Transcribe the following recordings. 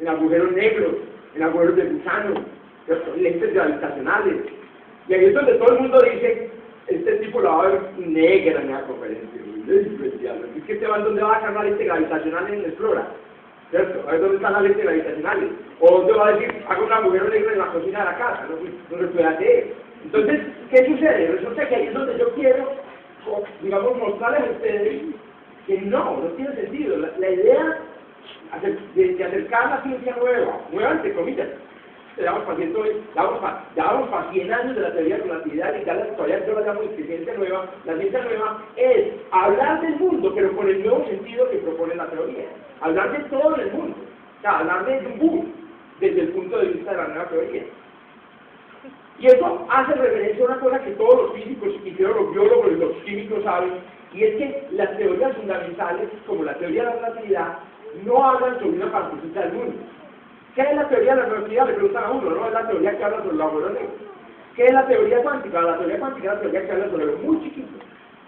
agujeros negros, en agujeros de gusano, ¿cierto? Lentes gravitacionales. Y ahí es donde todo el mundo dice, este tipo la va a ver negra en la conferencia. Es que ¿dónde va a sacar la lente gravitacional en Explora? ¿Cierto? A ver dónde están las lentes gravitacionales. O dónde va a decir, hago un agujero negro en la cocina de la casa. No se puede hacer. Entonces, ¿qué sucede? Resulta que ahí es donde yo quiero, digamos, mostrarles a ustedes que no tiene sentido. La idea de acercar la ciencia nueva entre comillas, llevamos para 100 años de la teoría de relatividad y ya todavía no la llamamos ciencia nueva. La ciencia nueva es hablar del mundo, pero con el nuevo sentido que propone la teoría. Hablar de todo en el mundo. O sea, hablar de un boom desde el punto de vista de la nueva teoría. Y eso hace referencia a una cosa que todos los físicos y creo los biólogos y los químicos saben, y es que las teorías fundamentales, como la teoría de la relatividad, no hablan sobre una partecita del mundo. ¿Qué es la teoría de la relatividad? Le preguntan a uno, ¿no? Es la teoría que habla sobre los agujeros negros. ¿Qué es la teoría cuántica? La teoría cuántica es la teoría que habla sobre lo muy chiquito.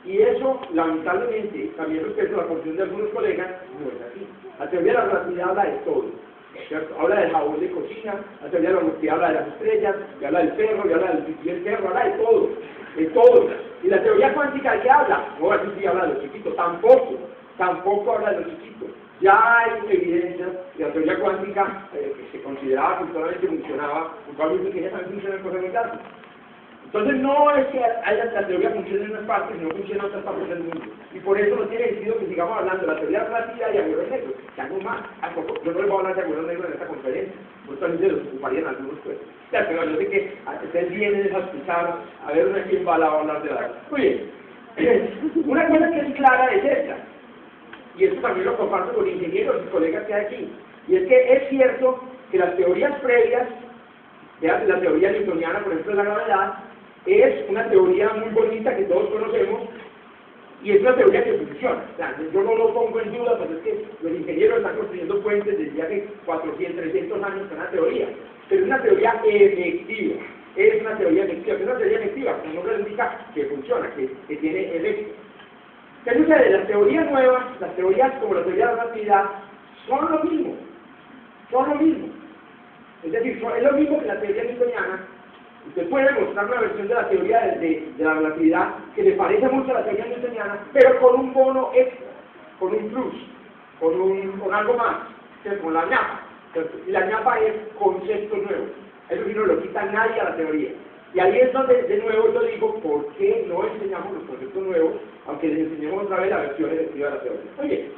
Y eso, lamentablemente, también respecto a la posición de algunos colegas, no es así. La teoría de la relatividad habla de todo, ¿cierto? Habla del jabón de cocina, la teoría de la relatividad habla de las estrellas, y habla del perro, y habla del pipí del perro, habla de todo, de todo. Y la teoría cuántica, ¿de qué habla? No, así sí habla de los chiquitos, tampoco habla de los chiquitos. Ya hay evidencia de la teoría cuántica que se consideraba que solamente funcionaba, probablemente que ya también funciona en cosas muy grandes. Entonces no es que la teoría funcione en unas partes y no funcione en otras partes del mundo. Y por eso no tiene sentido que sigamos hablando de la teoría relativa y agujeros negros. Que algo más. Yo no les voy a hablar de agujeros negros en esta conferencia. Justamente los ocuparían algunos pues. Ya, pero yo sé que ustedes vienen a escuchar a ver a quién va a hablar de la... Muy bien. Una cosa que es clara es esta. Y esto también lo comparto con ingenieros y colegas que hay aquí. Y es que es cierto que las teorías previas, la teoría newtoniana, por ejemplo, de la gravedad, es una teoría muy bonita que todos conocemos y es una teoría que funciona. O sea, yo no lo pongo en duda, pero es que los ingenieros están construyendo puentes desde hace 400, 300 años con una teoría. Pero es una teoría efectiva. Es una teoría efectiva. Es una teoría efectiva, que no significa que funciona, que tiene efecto. ¿Qué sucede? Las teorías nuevas, las teorías como la teoría de la relatividad, son lo mismo. Es decir, es lo mismo que la teoría newtoniana. Usted puede mostrar una versión de la teoría de la relatividad que le parece mucho a la teoría newtoniana, pero con un bono extra, con un plus, con algo más, con la ñapa. Y la ñapa es conceptos nuevos. Eso sí no lo quita nadie a la teoría. Y ahí es donde, de nuevo, yo digo, ¿por qué no enseñamos los conceptos nuevos, aunque les enseñemos otra vez la versión efectiva de la teoría? Oye,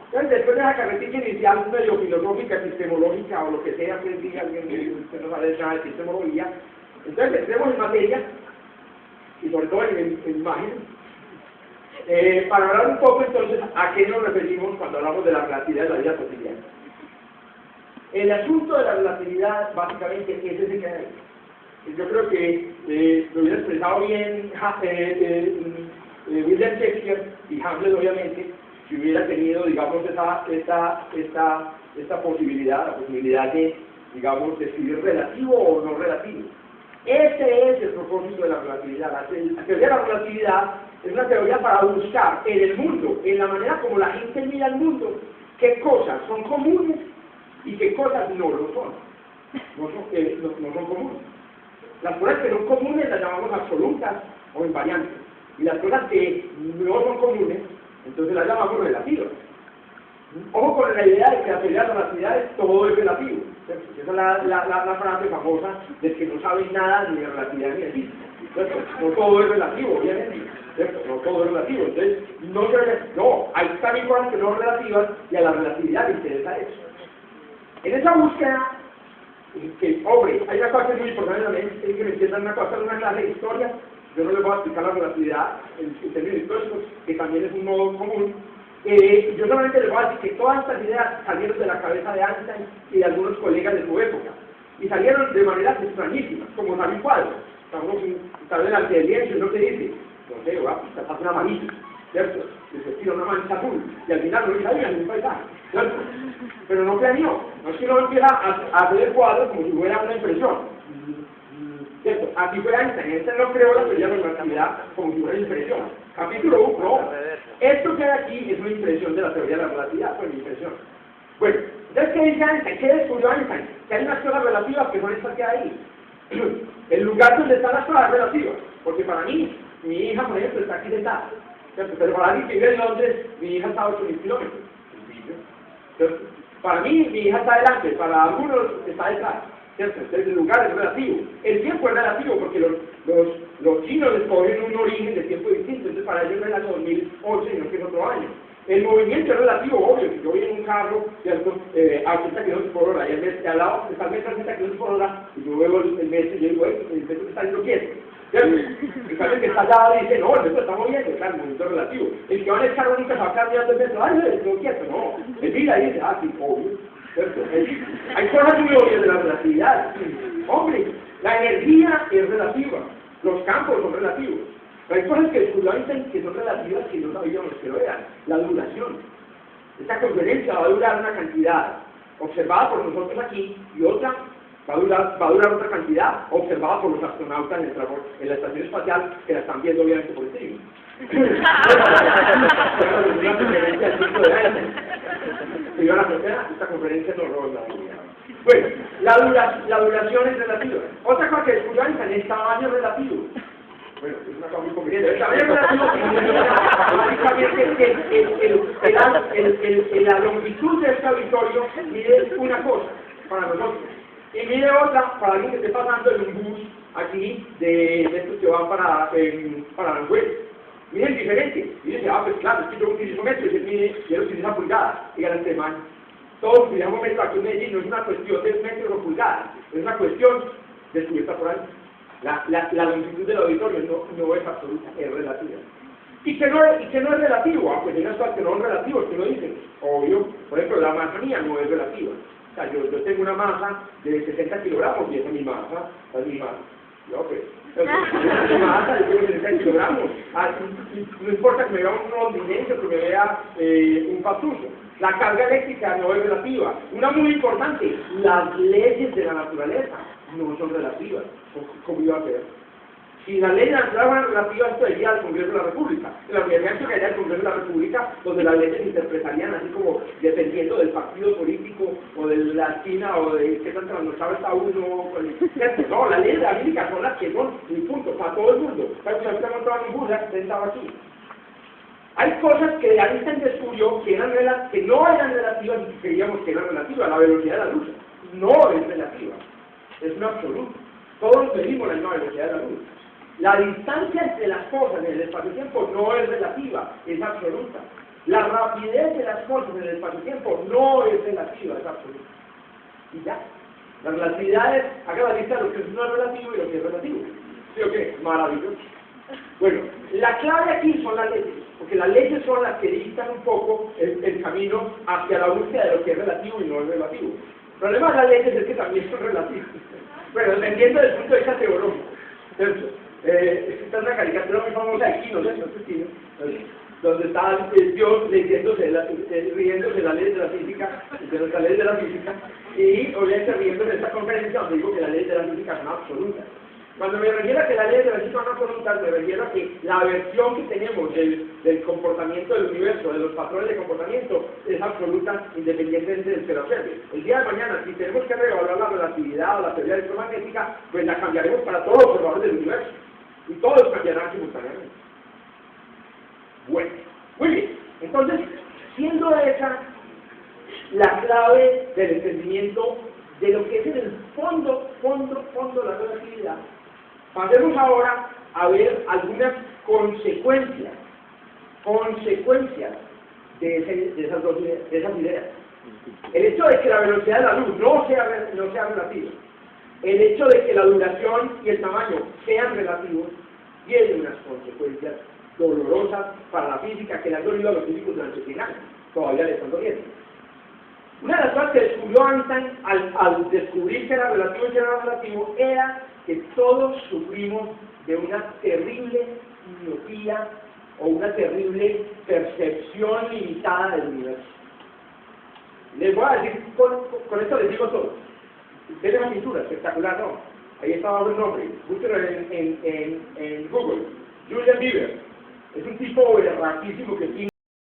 entonces después de esa carretilla inicial medio filosófica, epistemológica, o lo que sea que diga alguien que no sabe nada de epistemología, entonces entremos en materia, y sobre todo en imagen, para hablar un poco entonces a qué nos referimos cuando hablamos de la relatividad de la vida cotidiana. El asunto de la relatividad, básicamente, es ese que hay. Yo creo que lo hubiera expresado bien William Shakespeare y Hamlet, obviamente, si hubiera tenido, digamos, esta posibilidad, la posibilidad de, digamos, decidir relativo o no relativo. Ese es el propósito de la relatividad. La teoría de la relatividad es una teoría para buscar en el mundo, en la manera como la gente mira el mundo, qué cosas son comunes y qué cosas no lo son. No son comunes. Las cosas que son comunes las llamamos absolutas o invariantes. Y las cosas que no son comunes, entonces las llamamos relativas. Ojo con la idea de que la teoría de la relatividad todo es relativo. Esa es la frase famosa de que no saben nada ni de relatividad ni de física. No todo es relativo, obviamente. ¿Cierto? No todo es relativo. Entonces, hay también cosas que no son relativas y a la relatividad le interesa eso. En esa búsqueda, hombre, hay una cosa muy importante también, es que me entiendan una cosa de una clase de historia. Yo no les voy a explicar la relatividad en términos históricos, que también es un modo común. Yo solamente les voy a decir que todas estas ideas salieron de la cabeza de Einstein y de algunos colegas de su época. Y salieron de maneras extrañísimas, como salió un cuadro. Estamos delante del lienzo y no te dice, no sé, te pasa una manita, ¿cierto? Se tira una mancha azul, y al final no le salía ningún paisaje, ¿cierto? Pero no planeó, no es que no empieza a hacer el cuadro como si fuera una impresión. ¿Cierto? Aquí fue Einstein no creó la teoría de la relatividad como si fuera una impresión. Capítulo 1, no. Esto que hay aquí es una impresión de la teoría de la relatividad, fue mi impresión. Bueno, Entonces, ¿qué dice Einstein? ¿Qué descubrió Einstein? Que hay unas cosas relativas que son estas que hay ahí. El lugar donde están las cosas relativas. Porque para mí, mi hija, por ejemplo, está aquí sentada. ¿Cierto? Pero para alguien que vive en Londres, mi hija está a 8.000 kilómetros. Entonces, para mí, mi hija está adelante, para algunos está detrás. ¿Cierto? Entonces, el lugar es relativo. El tiempo es relativo porque los chinos escogen un origen de tiempo distinto. Entonces, para ellos no es el año 2011, sino que es otro año. El movimiento es relativo, obvio. Si yo voy en un carro, ¿cierto? A 80 km por hora, y al lado está el metro a 80 km por hora, y yo veo el metro y yo digo, el metro está yendo quieto. ¿Cierto? El que está al lado dice, no, el metro está moviendo, claro, el movimiento es relativo. El que va en el carro nunca se va a quedar mirando el metro, ay, el metro quieto, no. Él mira y dice, ah, sí, obvio. ¿Cierto? Hay cosas muy obvias de la relatividad. Hombre, la energía es relativa, los campos son relativos. Pero hay cosas que descubrió Einstein que son relativas que no sabíamos que lo eran. La duración. Esta conferencia va a durar una cantidad observada por nosotros aquí y otra va a durar otra cantidad observada por los astronautas en la estación espacial que la están viendo obviamente por el streaming. Una conferencia del tipo de Einstein. Y yo esta conferencia no rola. Bueno, la duración es relativa. Otra cosa que descubrió Einstein es el tamaño relativo. Bueno, es una cosa muy conveniente. El tamaño relativo la longitud de este auditorio mide una cosa para nosotros. Y mide otra para alguien que esté pasando en un bus aquí de estos que van para Aranjuez. Miren diferente. Y dice, pues claro, es que yo utilizo metros y él utiliza pulgadas. Y ganan tamaño. Todos utilizamos metros aquí en Medellín, no es una cuestión de metros o pulgadas, es una cuestión descubierta por ahí. La longitud del auditorio no es absoluta, es relativa. ¿Y que no es relativo? Pues hay unas cosas que no son relativas, que no dicen. Obvio, por ejemplo, la masa mía no es relativa. O sea, yo tengo una masa de 60 kilogramos y esa es mi masa, esa es mi masa. No, pues, mi masa, yo tengo 60 kilogramos. No importa que me vea un rondinense o que me vea un pastuso. La carga eléctrica no es relativa. Una muy importante, las leyes de la naturaleza no son relativas. ¿Cómo iba a ser? Si la ley de la naturaleza fuera relativa, esto iría al Congreso de la República. En la Universidad que haya al Congreso de la República, donde las leyes se interpretarían así como dependiendo del partido político, o de la esquina, o de qué tan trasnochado está uno. No, las leyes de la física son las que son, y punto, para todo el mundo. Para que se ha montado en bus, sentado aquí. Hay cosas que Einstein descubrió que no eran relativas y que creíamos que eran relativas. La velocidad de la luz no es relativa, es un absoluto. Todos medimos la misma velocidad de la luz. La distancia entre las cosas en el espacio-tiempo no es relativa, es absoluta. La rapidez de las cosas en el espacio-tiempo no es relativa, es absoluta. Y ya. La relatividad es, haga la lista de lo que no es relativo y lo que es relativo. ¿Sí o qué? Maravilloso. Bueno, la clave aquí son las leyes, porque las leyes son las que dictan un poco el camino hacia la búsqueda de lo que es relativo y no es relativo. El problema de las leyes es que también son relativas. Bueno, dependiendo del punto de vista teológico. Esta es una caricatura muy famosa de Kino, ¿no? Donde está Dios riéndose de las leyes de la física, de nuestras leyes de la física, y obviamente riéndose de esta conferencia donde digo que las leyes de la física son absolutas. Cuando me refiero a que las leyes de la física son absolutas, me refiero a que la versión que tenemos del comportamiento del universo, de los patrones de comportamiento, es absoluta independientemente del que lo observe. El día de mañana, si tenemos que reevaluar la relatividad o la teoría electromagnética, pues la cambiaremos para todos los observadores del universo. Y todos cambiarán simultáneamente. Bueno, muy bien. Entonces, siendo esa la clave del entendimiento de lo que es en el fondo la relatividad, pasemos ahora a ver algunas consecuencias de esas ideas. El hecho de que la velocidad de la luz no sea relativa, el hecho de que la duración y el tamaño sean relativos, tiene unas consecuencias dolorosas para la física que le han dolido a los físicos durante 100 años. Todavía le están doliendo. Una de las cosas que descubrió Einstein al descubrir que era relativo y que era relativo era que todos sufrimos de una terrible miopía o una terrible percepción limitada del universo. Les voy a decir, con esto les digo todo. Tiene una pintura espectacular, ¿no? Ahí está bajo el nombre. Búsquenlo en Google. Julian Bieber. Es un tipo raquísimo que tiene